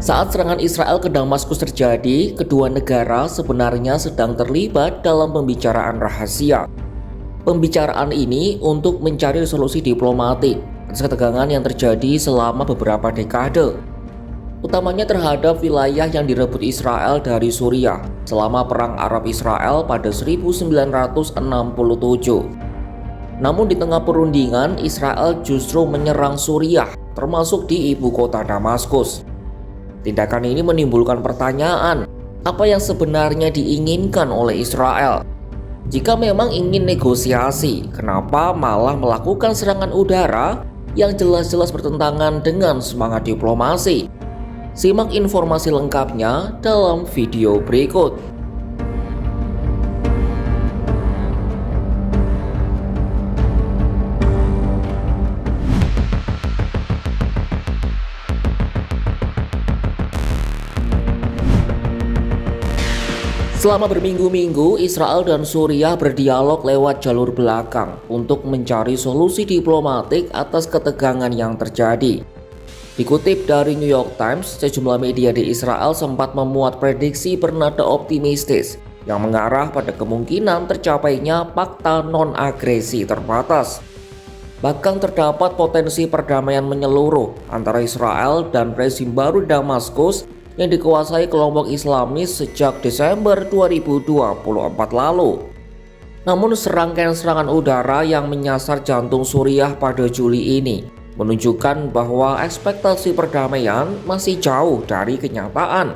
Saat serangan Israel ke Damaskus terjadi, kedua negara sebenarnya sedang terlibat dalam pembicaraan rahasia. Pembicaraan ini untuk mencari solusi diplomatik atas ketegangan yang terjadi selama beberapa dekade, utamanya terhadap wilayah yang direbut Israel dari Suriah selama Perang Arab-Israel pada 1967. Namun di tengah perundingan, Israel justru menyerang Suriah, termasuk di ibu kota Damaskus. Tindakan ini menimbulkan pertanyaan, apa yang sebenarnya diinginkan oleh Israel? Jika memang ingin negosiasi, kenapa malah melakukan serangan udara yang jelas-jelas bertentangan dengan semangat diplomasi? Simak informasi lengkapnya dalam video berikut. Selama berminggu-minggu, Israel dan Suriah berdialog lewat jalur belakang untuk mencari solusi diplomatik atas ketegangan yang terjadi. Dikutip dari New York Times, sejumlah media di Israel sempat memuat prediksi bernada optimistis yang mengarah pada kemungkinan tercapainya fakta non-agresi terbatas. Bahkan terdapat potensi perdamaian menyeluruh antara Israel dan rezim baru Damaskus yang dikuasai kelompok Islamis sejak Desember 2024 lalu. Namun serangkaian serangan udara yang menyasar jantung Suriah pada Juli ini menunjukkan bahwa ekspektasi perdamaian masih jauh dari kenyataan.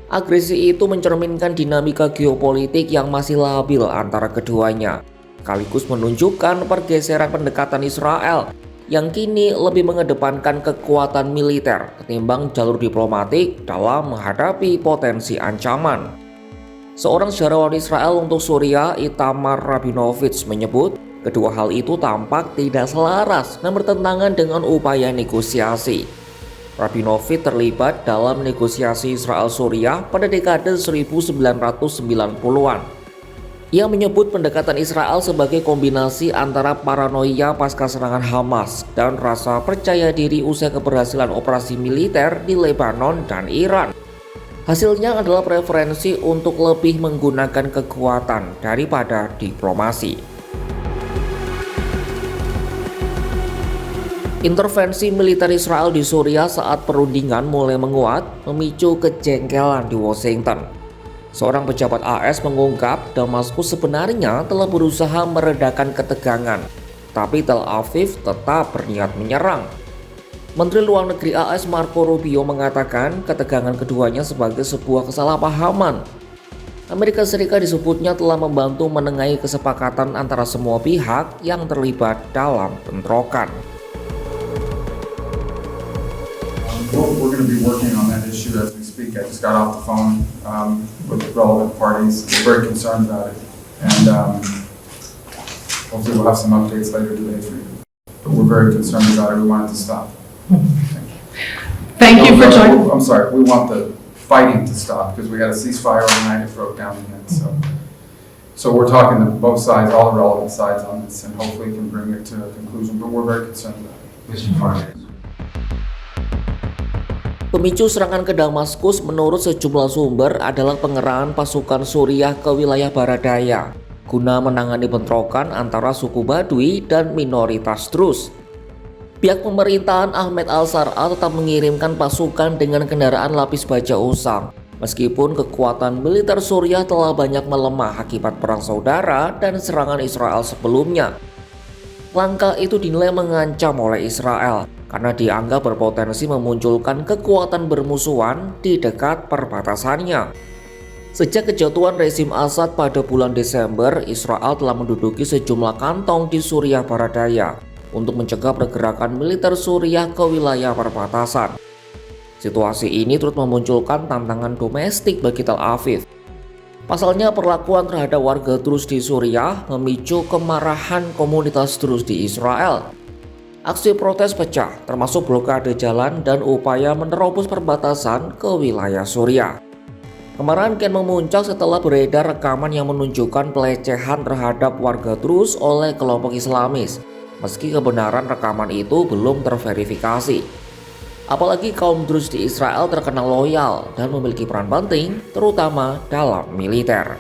Agresi itu mencerminkan dinamika geopolitik yang masih labil antara keduanya, sekaligus menunjukkan pergeseran pendekatan Israel yang kini lebih mengedepankan kekuatan militer ketimbang jalur diplomatik dalam menghadapi potensi ancaman. Seorang sejarawan Israel untuk Suriah, Itamar Rabinovich, menyebut kedua hal itu tampak tidak selaras dan bertentangan dengan upaya negosiasi. Rabinovich terlibat dalam negosiasi Israel-Suriah pada dekade 1990-an. Ia menyebut pendekatan Israel sebagai kombinasi antara paranoia pasca serangan Hamas dan rasa percaya diri usai keberhasilan operasi militer di Lebanon dan Iran. Hasilnya adalah preferensi untuk lebih menggunakan kekuatan daripada diplomasi. Intervensi militer Israel di Suriah saat perundingan mulai menguat, memicu kejengkelan di Washington. Seorang pejabat AS mengungkap Damaskus sebenarnya telah berusaha meredakan ketegangan, tapi Tel Aviv tetap berniat menyerang. Menteri Luar Negeri AS Marco Rubio mengatakan ketegangan keduanya sebagai sebuah kesalahpahaman. Amerika Serikat disebutnya telah membantu menengahi kesepakatan antara semua pihak yang terlibat dalam bentrokan. We're going to be working on that issue as we speak. I just got off the phone with the relevant parties. We're very concerned about it, and hopefully we'll have some updates later today for you. But we're very concerned about it. We want it to stop. Thank you for joining. I'm sorry. We want the fighting to stop because we had a ceasefire overnight. It broke down again. So we're talking to both sides, all the relevant sides on this, and hopefully can bring it to a conclusion. But we're very concerned about it. Mr. Farkas. Pemicu serangan ke Damaskus menurut sejumlah sumber adalah pengerahan pasukan Suriah ke wilayah barat daya guna menangani bentrokan antara suku Badui dan minoritas Druze. Pihak pemerintahan Ahmed al-Shar'a tetap mengirimkan pasukan dengan kendaraan lapis baja usang, meskipun kekuatan militer Suriah telah banyak melemah akibat perang saudara dan serangan Israel sebelumnya. Langkah itu dinilai mengancam oleh Israel karena dianggap berpotensi memunculkan kekuatan bermusuhan di dekat perbatasannya. Sejak kejatuhan rezim Assad pada bulan Desember, Israel telah menduduki sejumlah kantong di Suriah barat daya untuk mencegah pergerakan militer Suriah ke wilayah perbatasan. Situasi ini turut memunculkan tantangan domestik bagi Tel Aviv. Pasalnya perlakuan terhadap warga Druze di Suriah memicu kemarahan komunitas Druze di Israel. Aksi protes pecah, termasuk blokade jalan dan upaya menerobos perbatasan ke wilayah Suriah. Kemarahan kian memuncak setelah beredar rekaman yang menunjukkan pelecehan terhadap warga Druze oleh kelompok Islamis, meski kebenaran rekaman itu belum terverifikasi. Apalagi kaum Druze di Israel terkenal loyal dan memiliki peran penting, terutama dalam militer.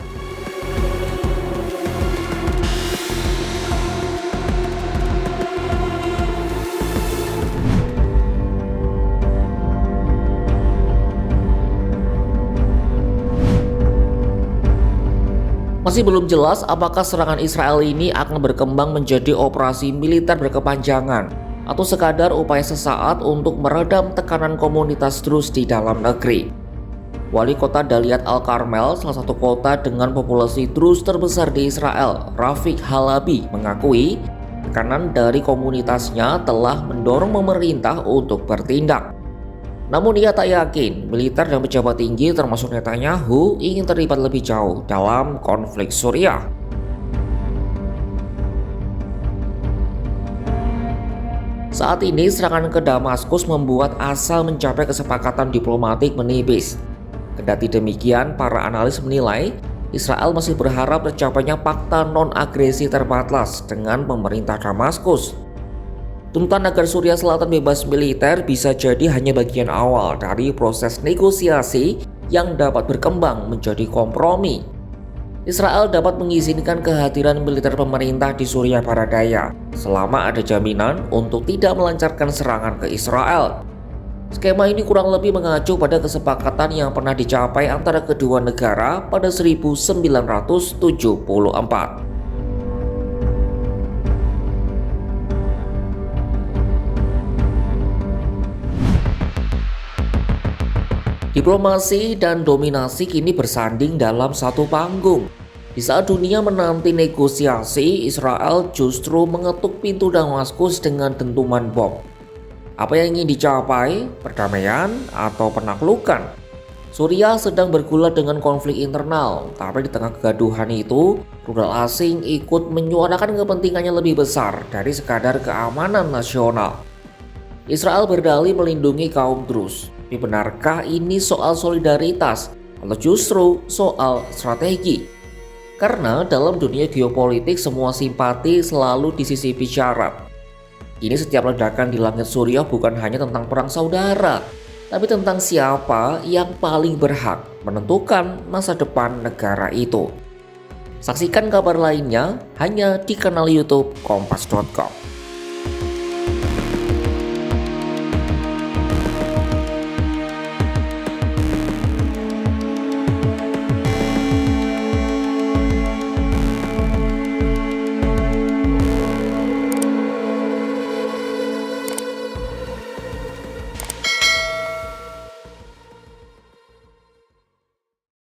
Masih belum jelas apakah serangan Israel ini akan berkembang menjadi operasi militer berkepanjangan atau sekadar upaya sesaat untuk meredam tekanan komunitas Druze di dalam negeri. Wali kota Daliat Al-Karmel, salah satu kota dengan populasi Druze terbesar di Israel, Rafiq Halabi, mengakui tekanan dari komunitasnya telah mendorong pemerintah untuk bertindak. Namun ia tak yakin militer dan pejabat tinggi termasuk Netanyahu ingin terlibat lebih jauh dalam konflik Suriah. Saat ini serangan ke Damaskus membuat asa mencapai kesepakatan diplomatik menipis. Kendati demikian, para analis menilai Israel masih berharap tercapainya fakta non-agresi terbatas dengan pemerintah Damaskus. Tuntutan agar Suriah Selatan bebas militer bisa jadi hanya bagian awal dari proses negosiasi yang dapat berkembang menjadi kompromi. Israel dapat mengizinkan kehadiran militer pemerintah di Suriah Barat Daya selama ada jaminan untuk tidak melancarkan serangan ke Israel. Skema ini kurang lebih mengacu pada kesepakatan yang pernah dicapai antara kedua negara pada 1974. Diplomasi dan dominasi kini bersanding dalam satu panggung. Di saat dunia menanti negosiasi, Israel justru mengetuk pintu Damaskus dengan dentuman bom. Apa yang ingin dicapai? Perdamaian atau penaklukan? Suriah sedang bergulat dengan konflik internal, tapi di tengah kegaduhan itu, rudal asing ikut menyuarakan kepentingannya lebih besar dari sekadar keamanan nasional. Israel berdalih melindungi kaum Druze. Tapi benarkah ini soal solidaritas atau justru soal strategi? Karena dalam dunia geopolitik semua simpati selalu disisipi syarat. Kini setiap ledakan di langit Suriah bukan hanya tentang perang saudara, tapi tentang siapa yang paling berhak menentukan masa depan negara itu. Saksikan kabar lainnya hanya di kanal YouTube Kompas.com.